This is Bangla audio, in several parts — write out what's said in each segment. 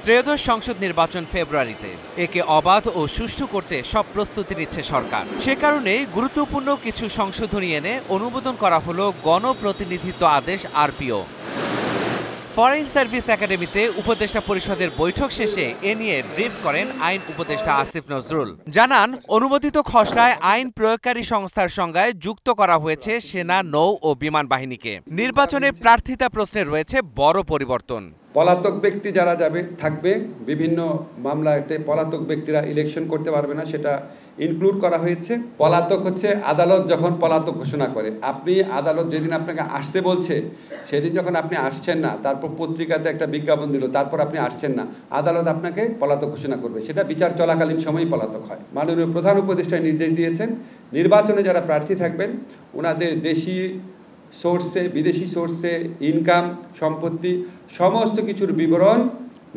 ত্রয়োদশ সংসদ নির্বাচন ফেব্রুয়ারিতে। একে অবাধ ও সুষ্ঠু করতে সব প্রস্তুতি নিচ্ছে সরকার। সে কারণে গুরুত্বপূর্ণ কিছু সংশোধনী এনে অনুমোদন করা হলো গণপ্রতিনিধিত্ব আদেশ আরপিও। ফরেন সার্ভিস একাডেমিতে উপদেষ্টা পরিষদের বৈঠক শেষে এ নিয়ে ব্রিফ করেন আইন উপদেষ্টা আসিফ নজরুল। জানান, অনুমোদিত খসড়ায় আইন প্রয়োগকারী সংস্থার সংজ্ঞায় যুক্ত করা হয়েছে সেনা, নৌ ও বিমান বাহিনীকে। নির্বাচনে প্রার্থিতা প্রশ্নে রয়েছে বড় পরিবর্তন। পলাতক ব্যক্তি যারা থাকবে বিভিন্ন মামলাতে পলাতক ব্যক্তিরা ইলেকশন করতে পারবে না, সেটা ইনক্লুড করা হয়েছে। পলাতক হচ্ছে আদালত যখন পলাতক ঘোষণা করে, আপনি আদালত যেদিন আপনাকে আসতে বলছে সেদিন যখন আপনি আসছেন না, তারপর পত্রিকাতে একটা বিজ্ঞাপন দিল, তারপর আপনি আসছেন না, আদালত আপনাকে পলাতক ঘোষণা করবে। সেটা বিচার চলাকালীন সময়ই পলাতক হয়। মাননীয় প্রধান উপদেষ্টায় নির্দেশ দিয়েছেন, নির্বাচনে যারা প্রার্থী থাকবেন ওনাদের দেশি সোর্সে, বিদেশি সোর্সে ইনকাম, সম্পত্তি সমস্ত কিছুর বিবরণ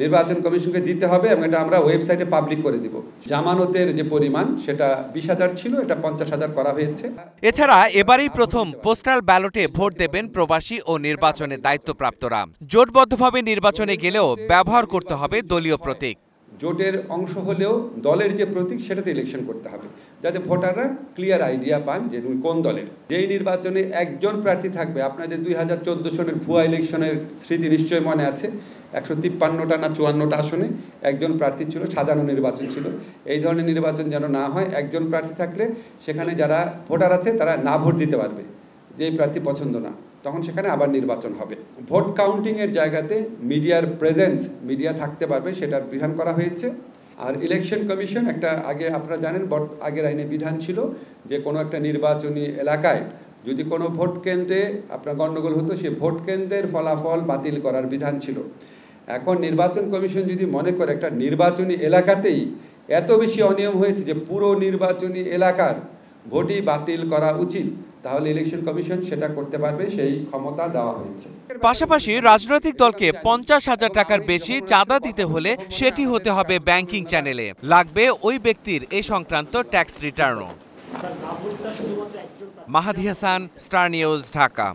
নির্বাচন কমিশনকে দিতে হবে এবং এটা আমরা ওয়েবসাইটে পাবলিক করে দিব। জামানতের যে পরিমাণ সেটা 20,000 ছিল, এটা 50,000 করা হয়েছে। এছাড়া এবারেই প্রথম পোস্টাল ব্যালটে ভোট দেবেন প্রবাসী ও নির্বাচনে দায়িত্বপ্রাপ্তরা। জোটবদ্ধভাবে নির্বাচনে গেলেও ব্যবহার করতে হবে দলীয় প্রতীক। জোটের অংশ হলেও দলের যে প্রতীক সেটাতে ইলেকশন করতে হবে, যাতে ভোটাররা ক্লিয়ার আইডিয়া পান যে কোন দলের। যেই নির্বাচনে একজন প্রার্থী থাকবে, আপনাদের 2014 সনের ভুয়া ইলেকশনের স্মৃতি নিশ্চয় মনে আছে, 153টা না 54টা আসনে একজন প্রার্থী ছিল, সাজানো নির্বাচন ছিল। এই ধরনের নির্বাচন যেন না হয়। একজন প্রার্থী থাকলে সেখানে যারা ভোটার আছে তারা না ভোট দিতে পারবে, যেই প্রার্থী পছন্দ না, তখন সেখানে আবার নির্বাচন হবে। ভোট কাউন্টিংয়ের জায়গাতে মিডিয়ার প্রেজেন্স, মিডিয়া থাকতে পারবে, সেটার বিধান করা হয়েছে। আর ইলেকশন কমিশন একটা আগে আপনারা জানেন আগের আইনে বিধান ছিল যে কোনো একটা নির্বাচনী এলাকায় যদি কোনো ভোট কেন্দ্রে আপনার গণ্ডগোল হতো, সে ভোট কেন্দ্রের ফলাফল বাতিল করার বিধান ছিল। এখন নির্বাচন কমিশন যদি মনে করে একটা নির্বাচনী এলাকাতেই এত বেশি অনিয়ম হয়েছে যে পুরো নির্বাচনী এলাকার ভোটই বাতিল করা উচিত, তাহলে ইলেকশন কমিশন সেটা করতে পারবে, সেই ক্ষমতা দেওয়া হয়েছে। পাশাপাশি রাজনৈতিক দলকে 50,000 টাকার বেশি চাঁদা দিতে হলে সেটি হতে হবে ব্যাংকিং চ্যানেলে। লাগবে ওই ব্যক্তির এ সংক্রান্ত ট্যাক্স রিটার্নও। মাহাদি হাসান, স্টার নিউজ, ঢাকা।